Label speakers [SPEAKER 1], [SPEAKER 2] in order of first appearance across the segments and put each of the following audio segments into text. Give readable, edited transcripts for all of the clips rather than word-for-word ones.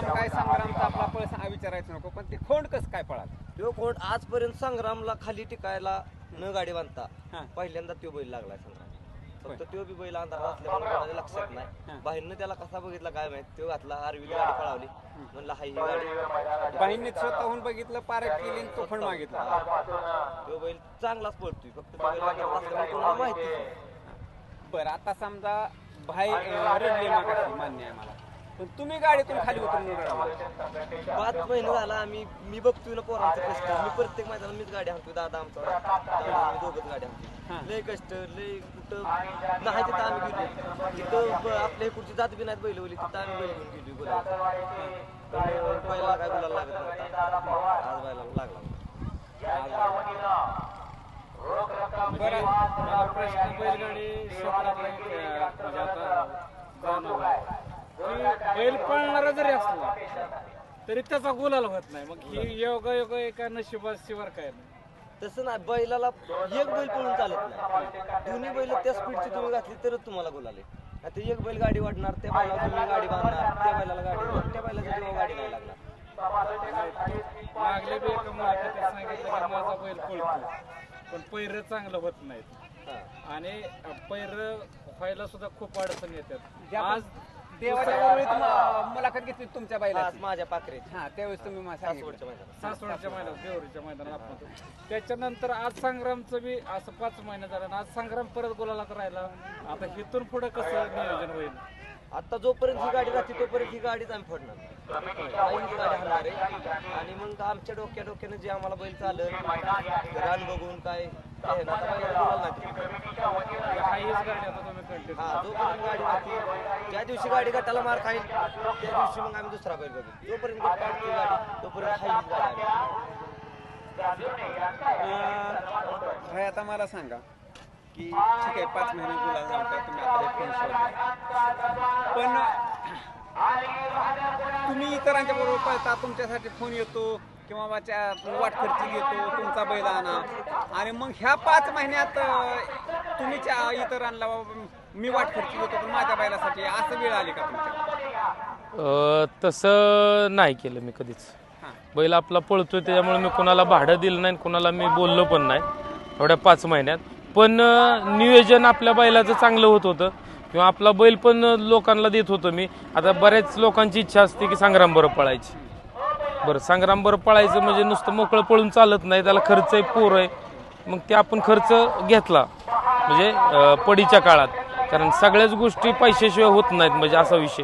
[SPEAKER 1] काय संग्रामचा आपला पळ विचारायचं नको, पण ते खोंड कसं काय पळाला?
[SPEAKER 2] तो खोंड आजपर्यंत संग्रामला खाली टिकायला न गाडी बांधता पहिल्यांदा तो बैल लागलाय संग्राम. फक्त तो बी बैल अंधारात असल्यामुळे कोणाच्या लक्षात नाही. बाहेरनं त्याला कसा बघितला काय माहित, तो घातला आरवी गाडी पळावली, म्हणला हाय ही गाडी.
[SPEAKER 1] बाईंनी स्वतःहून बघितलं, पारख केली, तो पण मागितला.
[SPEAKER 2] तो बैल चांगलाच पळतोय, फक्त तो बैल अंधारात असल्यामुळे कोणाला माहिती.
[SPEAKER 1] बरं, आता समजा भाई रडले मागाशी, मान्य आहे मला, पण तुम्ही गाडीतून खाली उतरून रडला.
[SPEAKER 2] 5 महिने झाला मी बघतोय ना पोरांचं कष्ट. मी प्रत्येक मैदानात मीच गाडी आणतोय, दादा आमचा मी दोघंच गाडी आणतोय. लय कष्ट, लय कुठं नाही तिथं आम्ही गेलो, तिथं आपल्या कुठची जात बी नाहीत बैलवली, तिथं आम्ही बैल घेऊन गेलो गुलाला. बैलाला काय गुलाला लागत नव्हता, आज बैलाला लागला.
[SPEAKER 3] बरं, मला प्रश्न बैलगाडी क्षेत्रातला म्हणजे आता जाणवला की बैल पळणारा जरी असला तरी त्याचा गुलाल होत नाही. मग ही योगा योगा एका नशिबाशिवार काय नाही.
[SPEAKER 2] तसं नाही, बैलाला एक बैल पळून चालत नाही. दोन्ही बैल त्या स्पीडची तुम्ही घातली तरच तुम्हाला गुलाल आहे. आता एक बैल गाडी वाढणार, त्या बैलाला तुम्ही गाडी बांधणार, त्या बैलाला गाडी, त्या बैलाच्या जेव्हा गाडी नाही लागणार.
[SPEAKER 3] मागले बी एका मुलाखतीत सांगितलं की माझा बैल पळतो पण पैर चांगलं होत नाहीत आणि पैर व्हायला सुद्धा खूप अडचण येतात. आज
[SPEAKER 1] देवाच्या वेळेत मुलाखत घेतली तुमच्या बाईला,
[SPEAKER 2] माझ्या पाखरे,
[SPEAKER 1] त्यावेळेस तुम्ही
[SPEAKER 3] सासवडच्या मैदानात, देवरीच्या मैदानात आपण. त्याच्यानंतर आज संग्रामचं बी असं 5 महिने झालं, आज संग्राम परत गुलालात राहिला. आता इथून पुढे कसं नियोजन होईल?
[SPEAKER 2] आता जोपर्यंत ही गाडी राहते तोपर्यंत ही गाडीच आम्ही फोडणार, गाडी हाणणार आहे. आणि मग आमच्या डोक्यानं जे आम्हाला बैल चालत रान बघून काय जोपर्यंत गाडी राहते, ज्या दिवशी गाडी गटाला मार खाईल त्या दिवशी मग आम्ही दुसरा बैल बघू. जोपर्यंत काढते गाडी तोपर्यंत हाईच गाडी.
[SPEAKER 1] आता मला सांगा की ठीक आहे, 5 महिने गुलाल झाला, तुम्ही आता हे फोन सोडला, पण तुम्ही इतरांच्या बरोबर पळता, तुमच्यासाठी फोन येतो किंवा वाट खर्ची घेतो, तुमचा बैल आणा, आणि मग ह्या 5 महिन्यात तुम्ही इतरांना मी वाट खर्ची घेतो पण माझ्या बैलासाठी, असं वेळ आली का तुमच्या?
[SPEAKER 4] तसं नाही केलं मी कधीच. बैल आपला पळतोय त्याच्यामुळे मी कोणाला भाडं दिलं नाही, कोणाला मी बोललो पण नाही एवढ्या 5 महिन्यात. पण नियोजन आपल्या बैलाचं चांगलं होत होतं किंवा आपला बैल पण लोकांना देत होतो मी. आता बऱ्याच लोकांची इच्छा असते की संग्राम बरं पळायची. बरं, संग्राम बरं पळायचं म्हणजे नुसतं मोकळं पळून चालत नाही, त्याला खर्च आहे, पोर आहे. मग ते आपण खर्च घेतला म्हणजे पडीच्या काळात, कारण सगळ्याच गोष्टी पैशाशिवाय होत नाहीत म्हणजे असा विषय.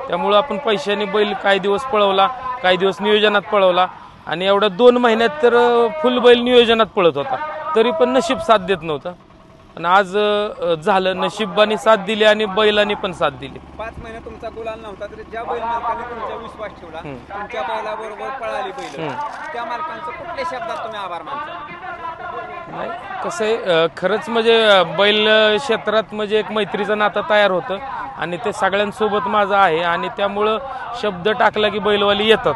[SPEAKER 4] त्यामुळं आपण पैशाने बैल काही दिवस पळवला, काही दिवस नियोजनात पळवला, आणि एवढ्या 2 महिन्यात तर फुल बैल नियोजनात पळत होता, तरी पण नशीब साथ देत नव्हतं. आणि आज झालं, नशिबाने साथ दिली आणि बैलाने पण साथ दिली.
[SPEAKER 1] 5 महिने तुमचा गुलाल नव्हता तरी ज्या बैल मालकाने तुमचा विश्वास ठेवला, तुमच्या बैलाबरोबर पळाली बैल, त्या मालकांचं कुठल्या शब्दात तुम्ही आभार मानता?
[SPEAKER 4] नाही, कसं आहे, खरंच म्हणजे बैल क्षेत्रात म्हणजे एक मैत्रीचं नातं तयार होतं आणि ते सगळ्यांसोबत माझं आहे, आणि त्यामुळं शब्द टाकला की बैलवाली येतात.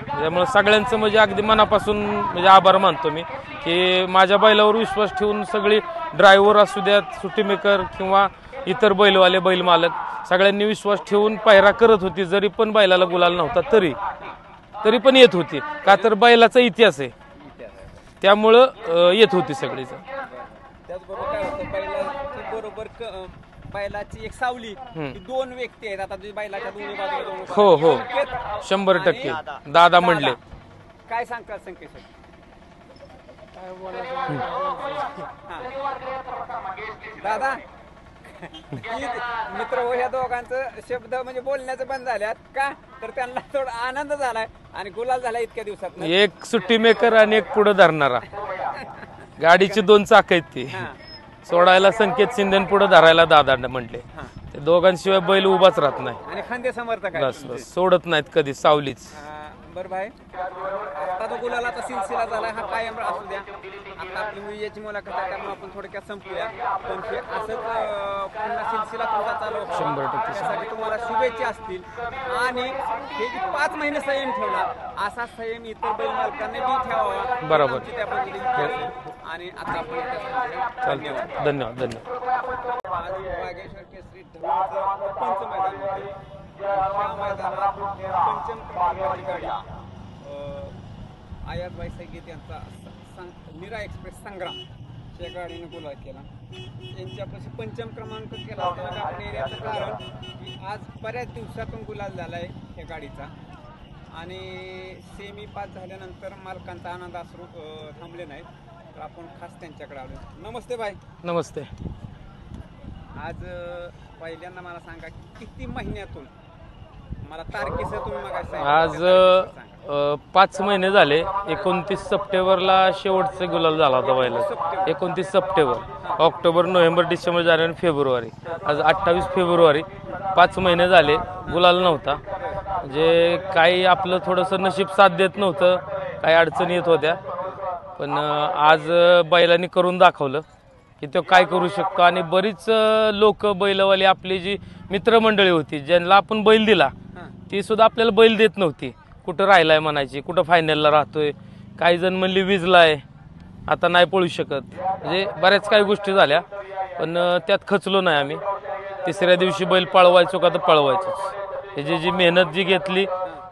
[SPEAKER 4] त्यामुळे सगळ्यांचं म्हणजे अगदी मनापासून म्हणजे आभार मानतो मी की माझ्या बैलावर विश्वास ठेवून सगळी ड्रायव्हर असू द्यात, सुट्टी मेकर किंवा इतर बैलवाले, बैल मालक सगळ्यांनी विश्वास ठेवून पायरा करत होती. जरी पण बैलाला गुलाल नव्हता तरी पण येत होती, का तर बैलाचा इतिहास आहे, त्यामुळं येत होती सगळीच.
[SPEAKER 1] त्याचबरोबर काय होतं, बरोबर बैलाची एक सावली, 2 व्यक्ती आहेत. आता बैलाच्या दोन्ही बाजूला
[SPEAKER 4] हो 100% दादा म्हणले.
[SPEAKER 1] काय सांगतात संकेत? दादा मित्र हो, ह्या दोघांचं शब्द म्हणजे बोलण्याचं बंद झाल्यात का, तर त्यांना थोडा आनंद झालाय आणि गुलाल झाला इतक्या दिवसात.
[SPEAKER 4] एक सुट्टी मेकर आणि एक पुढे धरणारा, गाडीची 2 चाक आहेत ती. सोडायला संकेत शिंदे, पुढे धरायला दादा म्हटले. ते दोघांशिवाय बैल उभाच राहत नाही
[SPEAKER 1] आणि खांदे समर्थक
[SPEAKER 4] बस सोडत नाहीत कधी, सावलीच.
[SPEAKER 1] बरं भाई, आता तो गुलालाचा सिलसिला झालाय, हा कायम असू द्या. आता आपली विजयाची मुलाखत आहे त्यामुळे आपण थोडक्यात संपूया, पण हे असंच पुन्हा सिलसिला तुमचा चालू
[SPEAKER 4] 100%.
[SPEAKER 1] त्यासाठी तुम्हाला शुभेच्छा असतील. आणि हे जे 5 महिने संयम ठेवला, असा संयम इतर बैल मालकांनी बी ठेवावा.
[SPEAKER 4] बरोबर.
[SPEAKER 1] आणि आता आपण
[SPEAKER 4] धन्यवाद.
[SPEAKER 1] आज वागेश्वर केसरी ढवळचं पंच मैदान होते. ह्या मैदानात पंचम क्रमांकाची गाडी आयातबाई सगीत यांचा मीरा एक्सप्रेस संग्राम या गाडीने गुलाल केला. यांच्यापाशी पंचम क्रमांक केला असताना आपण येण्याचं कारण की आज बऱ्याच दिवसातून गुलाल झाला आहे या गाडीचा आणि सेमी पास झाल्यानंतर मालकांचा आनंद अश्रू थांबले नाहीत. तर आपण खास त्यांच्याकडे आलो. नमस्ते भाई.
[SPEAKER 4] नमस्ते.
[SPEAKER 1] आज पहिल्यांदा मला सांगा किती महिन्यातून मला तारखेसह तुम्ही मग
[SPEAKER 4] आज 5 महिने झाले. 29 सप्टेंबरला शेवटचा गुलाल झाला होता पहिला. 29 सप्टेंबर, ऑक्टोबर, नोव्हेंबर, डिसेंबर, जानेवारी, फेब्रुवारी. आज 28 फेब्रुवारी. 5 महिने झाले गुलाल नव्हता. म्हणजे काही आपलं थोडंसं नशीब साथ देत नव्हतं, काही अडचणी येत होत्या. पण आज बैलांनी करून दाखवलं की तो काय करू शकतो. आणि बरीच लोक बैलवाली आपली जी मित्रमंडळी होती ज्यांना आपण बैल दिला ती सुद्धा आपल्याला बैल देत नव्हती. कुठं राहिलाय म्हणायची, कुठं फायनलला राहतोय, काही जण म्हणली विजलाय, आता नाही पळू शकत. म्हणजे बऱ्याच काही गोष्टी झाल्या पण त्यात खचलो नाही आम्ही. तिसऱ्या दिवशी बैल पळवायचो का तर पळवायचोच. ह्याची जी मेहनत जी घेतली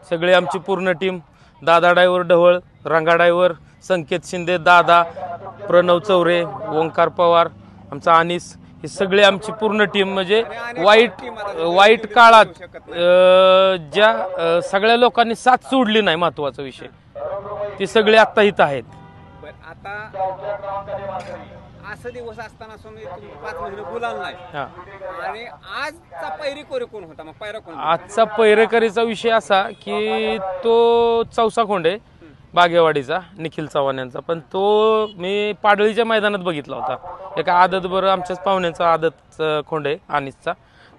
[SPEAKER 4] सगळी आमची पूर्ण टीम, दादा ड्रायव्हर ढवळ, रंगा ड्रायव्हर, संकेत शिंदे, दादा, प्रणव चौरे, ओंकार पवार, आमचा अनिस, ही सगळी आमची पूर्ण टीम. म्हणजे वाईट काळात ज्या सगळ्या लोकांनी साथ सोडली नाही, महत्वाचा विषय, ती सगळी आता इथं आहेत.
[SPEAKER 1] आता असं दिवस असताना 5 महिने गुलाल नाही आणि आजचा पैरेकरी कोण होता? मग पैरा कोण?
[SPEAKER 4] आजचा पैरेकरीचा विषय असा की तो चौसा खोंडे बागेवाडीचा निखिल चव्हाण यांचा. पण तो मी पाडळीच्या मैदानात बघितला होता. एका आदत बरं आमच्याच पाहुण्याचा आदत खोंडे अनिसचा,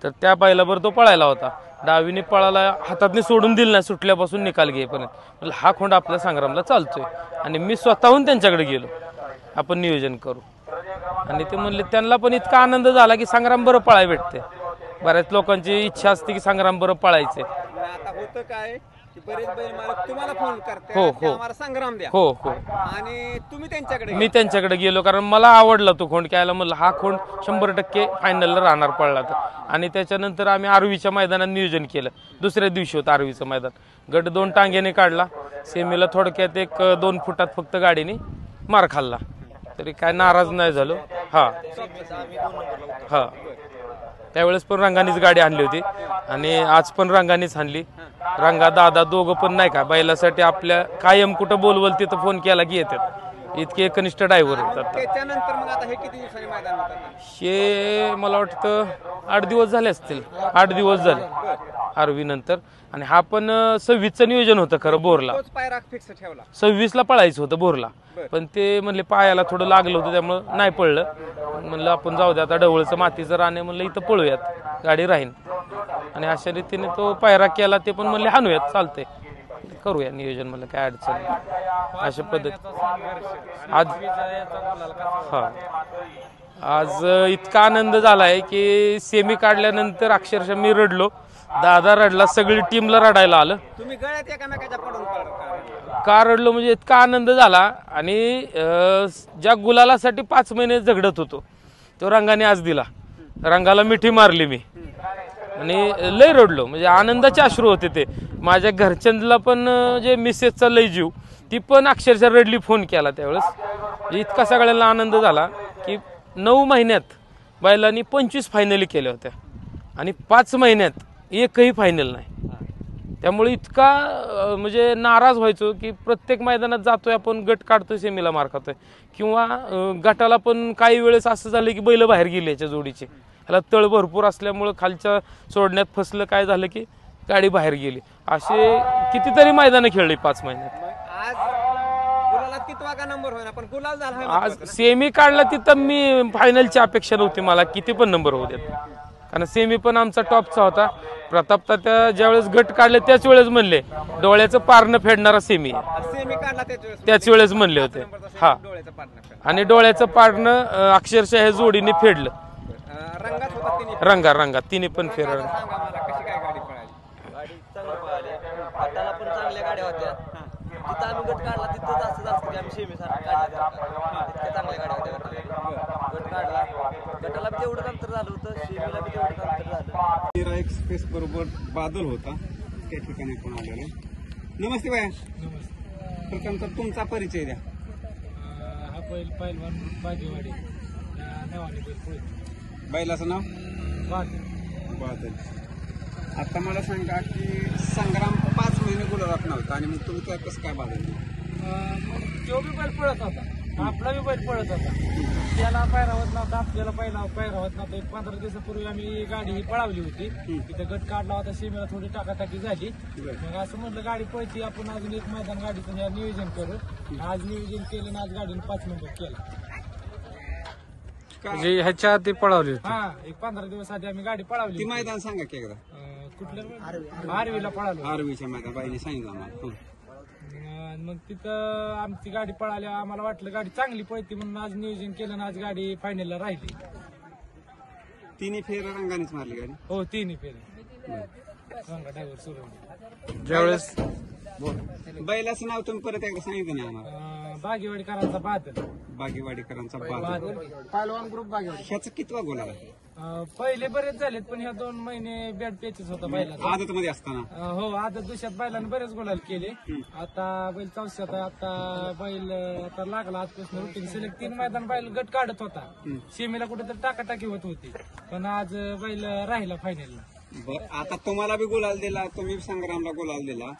[SPEAKER 4] तर त्या बैलाबरोबर तो पळायला होता. डावीने पळाला, हातातनी सोडून दिलं नाही सुटल्यापासून निकाल घेईपर्यंत. हा खोंड आपल्या संग्रामला चालतोय आणि मी स्वतःहून त्यांच्याकडे गेलो, आपण नियोजन करू. आणि ते म्हणले, त्यांना पण इतका आनंद झाला की संग्राम बरं पळाय भेटते. बऱ्याच लोकांची इच्छा असते की संग्राम बरं पळायचे.
[SPEAKER 1] आता होतं काय की बरेच बैल मालक तुम्हाला फोन करते,
[SPEAKER 4] हो, हो.
[SPEAKER 1] आम्हाला संग्राम द्या.
[SPEAKER 4] हो हो.
[SPEAKER 1] आणि तुम्ही त्यांच्याकडे
[SPEAKER 4] मी त्यांच्याकडे गेलो कारण मला आवडला तो खोंड. घ्यायला म्हणलं हा खोंड 100% फायनलला राहणार पळला तर. आणि त्याच्यानंतर आम्ही आर्वीच्या मैदानात नियोजन केलं. दुसऱ्या दिवशी होतं आर्वीचं मैदान. गट 2 टांग्याने काढला. सेमीला थोडक्यात 1-2 फुटात फक्त गाडीने मार खाल्ला, तरी काय नाराज नाही झालो. हा हा. त्यावेळेस पण रंगानीच गाडी आणली होती आणि आज पण रंगानीच आणली. रंगा दादा दोघं पण नाही का बैलासाठी आपल्या कायम कुठं बोलवल तिथं फोन केला की येतात. इतके एकनिष्ठ ड्रायव्हर होतात.
[SPEAKER 1] त्याच्यानंतर मग आता हे किती दिवसांनी मैदान होतं?
[SPEAKER 4] हे मला वाटतं 8 दिवस झाले असतील. 8 दिवस झाले आरवी नंतर. आणि हा पण 26चं नियोजन होतं खरं बोरला.
[SPEAKER 1] पायरा फिक्स ठेवला.
[SPEAKER 4] 26ला पळायचं होतं बोरला, पण ते म्हणले पायाला थोडं लागलं होतं त्यामुळं नाही पळलं. म्हणलं आपण जाऊ द्या, आता ढवळचं मातीचं राणे, म्हणलं इथं पळूयात, गाडी राहीन. आणि अशा रीतीने तो पायरा केला. ते पण म्हणले हाणूयात, चालतंय, करूया नियोजन, म्हणलं काय अडचण नाही. अशा पद्धती आज हा आज इतका आनंद झालाय की सेमी काढल्यानंतर अक्षरशः मी रडलो, दादा रडला, सगळी टीमला रडायला आलं.
[SPEAKER 1] तुम्ही गळ्यात एकामेकाच्या पडून
[SPEAKER 4] का रडलो म्हणजे इतका आनंद झाला. आणि ज्या गुलालासाठी 5 महिने झगडत होतो तो रंगाने आज दिला. रंगाला मिठी मारली मी आणि लय रडलो. म्हणजे आनंदाचे अश्रू होते ते. माझ्या घरच्यांना पण जे मिसेसचा लय जीव, ती पण अक्षरशः रडली, फोन केला त्यावेळेस. इतका सगळ्यांना आनंद झाला की 9 महिन्यात बैलांनी 25 फायनली केल्या होत्या आणि 5 महिन्यात एकही फायनल नाही. त्यामुळे इतका म्हणजे नाराज व्हायचो की प्रत्येक मैदानात जातोय आपण, गट काढतोय, सेमीला मार खातोय. किंवा गटाला पण काही वेळेस असं झालं की बैल बाहेर गेले याच्या जोडीचे. ह्याला तळ भरपूर असल्यामुळं खालच्या सोडण्यात फसलं, काय झालं की गाडी बाहेर गेली. असे कितीतरी मैदानं खेळली 5 महिन्यात.
[SPEAKER 1] आज गुलालात कितवा का नंबर होईना पण गुलाल झाला.
[SPEAKER 4] आज सेमी काढला तिथं मी फायनलची अपेक्षा नव्हती मला, किती पण नंबर होऊ देत, कारण सेमी पण आमचा टॉपचा होता. प्रताप तात्या ज्यावेळेस गट काढले त्याच वेळेस म्हणले डोळ्याचं पारणं फेडणारा सेमी
[SPEAKER 1] सेमी काढला
[SPEAKER 4] त्याच वेळेस म्हणले होते. हा, आणि डोळ्याचं पारणं अक्षरशः हे जोडीने फेडलं. रंगात तिने पण फेरलं.
[SPEAKER 2] गाडी चांगली पळाली, गटाला पण चांगल्या गाड्या होत्या. तिथं आम्ही गट काढला तिथं असं की आम्ही सेमी सारखं काढला. इतक्या चांगल्या गाड्या होत्या गटाला. गट काढला गटाला बी तेवढंच अंतर झालं होतं, शेमीला बी तेवढंच अंतर झालं.
[SPEAKER 1] मीरा एक्सप्रेस बरोबर बादल होता त्या ठिकाणी आपण आलेलो. नमस्ते बाया. प्रथम तर तुमचा परिचय द्या.
[SPEAKER 3] हा पहिलवान बागेवाडी नेवानी बैल पळतो.
[SPEAKER 1] बैलाचं नाव बादल. आता मला सांगा की संग्राम 5 महिने गुलाबात नव्हता आणि मग तुम्ही कसं काय बादल?
[SPEAKER 3] तो बी बैल पळत होता, आपला बी बैल पळत होता. त्याला पायरावत नव्हता, आपल्याला पहिला पायरावत नव्हता. एक 15 दिवसापूर्वी आम्ही गाडी ही पळावली होती. तिथं गट काढला होता, सीमेला थोडी टाकाटाकी झाली. मग असं म्हटलं गाडी पळती, आपण अजून एक मैदान गाडीचं नियोजन करू. आज नियोजन केलं ना, आज गाडीने 5 मिनिटं केलं.
[SPEAKER 4] म्हणजे ह्याच्या आधी पळवली होती.
[SPEAKER 3] हा, एक 15 दिवस आधी आम्ही गाडी पळावली
[SPEAKER 1] ती
[SPEAKER 3] होती.
[SPEAKER 1] मैदान सांगा की एकदा.
[SPEAKER 3] कुठल्या आरवीला पळालो.
[SPEAKER 1] आरवीच्या मैदान बाईने सांगितलं मला.
[SPEAKER 3] मग तिथं आमची गाडी पळाली, आम्हाला वाटलं गाडी चांगली पळती म्हणून आज नियोजन केलं ना, आज गाडी फायनलला राहिली.
[SPEAKER 1] तिन्ही फेर रंगानेच मारली गाडी.
[SPEAKER 3] हो, तिन्ही फेरे रंगा ड्रायव्हर सुरू.
[SPEAKER 4] ज्यावेळेस
[SPEAKER 1] बैलाचं नाव तुम्ही परत एकदा सांगितलं नाही आम्हाला.
[SPEAKER 3] बागेवाडीकरांचा बादल.
[SPEAKER 1] बागेवाडीकरांचा बादल.
[SPEAKER 3] पहिलवान ग्रुप बागेवाडी.
[SPEAKER 1] ह्याचं कितवा गोल आला?
[SPEAKER 3] पहिले बरेच झालेत, पण ह्या 2 महिने बॅट पॅचेस होता बैलाचा.
[SPEAKER 1] आदत मध्ये असताना.
[SPEAKER 3] हो, आदत दुसऱ्यात बैलाने बरेच गोलाल केले. आता बैल 400 आता बैल आता लागला. आजपासून रुटीन सिलेक्ट 3 मैदान बैल गट काढत होता. सीमेला कुठेतरी टाकाटाकी होत होती, पण आज बैल राहिला फायनलला.
[SPEAKER 1] बर, आता तुम्हाला बी गुलाल दिला, तुम्ही संग्रामला गुलाल दिला,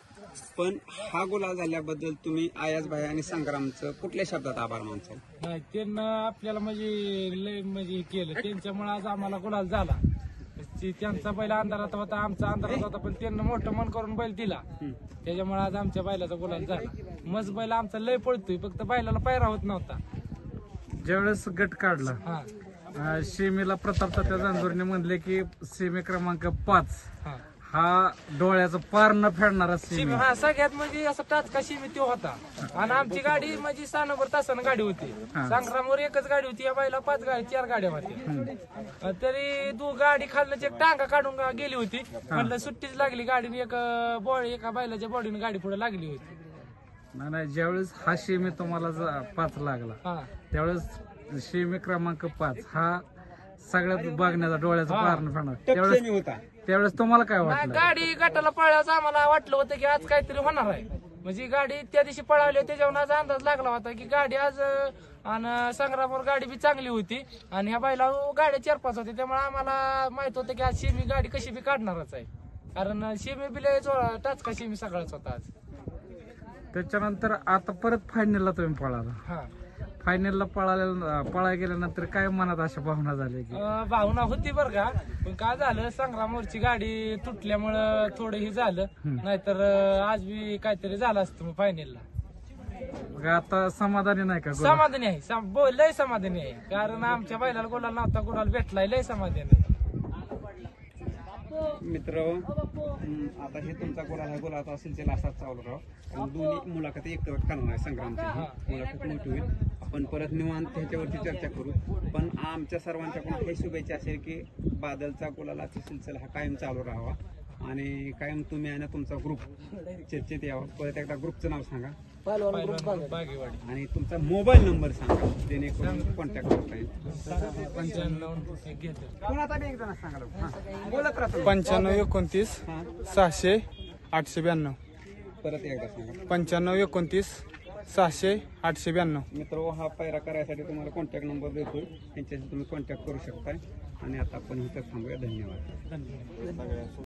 [SPEAKER 1] पण हा गुलाल झाल्याबद्दल तुम्ही आयाज भाई आणि संग्रामचं कुठल्या शब्दात आभार मानसाल?
[SPEAKER 3] नाही, त्यांना आपल्याला म्हणजे लय म्हणजे केलं, त्यांच्यामुळे आज आम्हाला गुलाल झाला. त्यांचा बैल अंधारात होता, आमचा अंधारात होता, पण त्यांना मोठं मन करून बैल दिला, त्याच्यामुळे आज आमच्या बैलाचा गुलाल झाला. मस्त बैल आमचा लय पळतोय, फक्त बैलाला पायरा होत नव्हता.
[SPEAKER 5] ज्यावेळेस गट काढला
[SPEAKER 3] हा
[SPEAKER 5] शेमीला प्रताप तात्या जांजोरने म्हणले की सेमी क्रमांक 5
[SPEAKER 3] हा
[SPEAKER 5] हा डोळ्याचं पार न फेडणारा सेमी.
[SPEAKER 3] हा, सगळ्यात म्हणजे असं टाचका शिमी तो होता. आणि आमची गाडी म्हणजे सानभर तासानं गाडी होती. संग्रामवर एकच गाडी होती, या बाईला 4 गाड्या होत्या. तरी गाडी खालनं एक टांगा काढून गेली होती. म्हणलं सुट्टीच लागली गाडीने, एका बैलाच्या बॉडीने गाडी पुढे लागली होती.
[SPEAKER 5] नाही, ज्यावेळेस हा शेमी तुम्हाला 5 लागला, त्यावेळेस शेमी क्रमांक 5 हा सगळ्यात बघण्याचा डोळ्याचा पार न फेडणार. त्यावेळेस तुम्हाला काय वाटलं?
[SPEAKER 3] गाडी गटाला पळल्याच आम्हाला वाटलं होतं की आज काहीतरी होणार आहे. म्हणजे गाडी त्या दिवशी पळावली, त्याच्यावर आज अंदाज लागला होता की गाडी आज आणि संग्रामवर गाडी बी चांगली होती आणि ह्या बाईला गाड्या 4-5 होत्या. त्यामुळे आम्हाला माहित होतं की आज शेमी गाडी कशी बी काढणारच आहे, कारण शेमी बी लय टाचका शेमी सगळाच होता आज.
[SPEAKER 5] त्याच्यानंतर आता परत फायनलला तुम्ही पळाला.
[SPEAKER 3] हा,
[SPEAKER 5] फायनलला पळायला गेल्यानंतर काय मनात अशा भावना झाल्या की?
[SPEAKER 3] भावना होती बरं का, पण काय झालं, संग्रामवरची गाडी तुटल्यामुळं थोडं हे झालं, नाहीतर आज बी काहीतरी झालं असतं मग फायनलला.
[SPEAKER 5] मग आता समाधानी नाही का?
[SPEAKER 3] समाधानी आहे, लय समाधानी आहे, कारण आमच्या बैलाला गुलाल नव्हता, गुलाल भेटलाय, लय समाधानी आहे.
[SPEAKER 1] मित्र आता हे तुमचा गोला हा गोला आता असेल त्याला असाच चालू राहा. दोन्ही मुलाखती एकत्र करणार आहे. संग्रामची मुलाखत मोठी होईल, आपण परत निवांत ह्याच्यावरती चर्चा करू. पण आमच्या सर्वांच्याकडून हे शुभेच्छा असेल की बादलचा गोलाचा सिलसिला हा कायम चालू राहावा आणि कायम तुम्ही आणि तुमचा ग्रुप चर्चेत यावा. परत एकदा ग्रुपचं नाव सांगा
[SPEAKER 3] बागेवाडी
[SPEAKER 1] आणि तुमचा मोबाईल नंबर सांगा, जेणेकरून कॉन्टॅक्ट करता येईल.
[SPEAKER 3] 95
[SPEAKER 1] कोणाचा बी एकदा सांगा, बोलत राहतो.
[SPEAKER 6] 95 29 600 892.
[SPEAKER 1] परत एकदा सांगा.
[SPEAKER 6] 95 29 600 892.
[SPEAKER 1] मित्र, हा पायरा करायसाठी तुम्हाला कॉन्टॅक्ट नंबर देतो, त्यांच्याशी तुम्ही कॉन्टॅक्ट करू शकता. आणि आता आपण इथं थांबूया. धन्यवाद.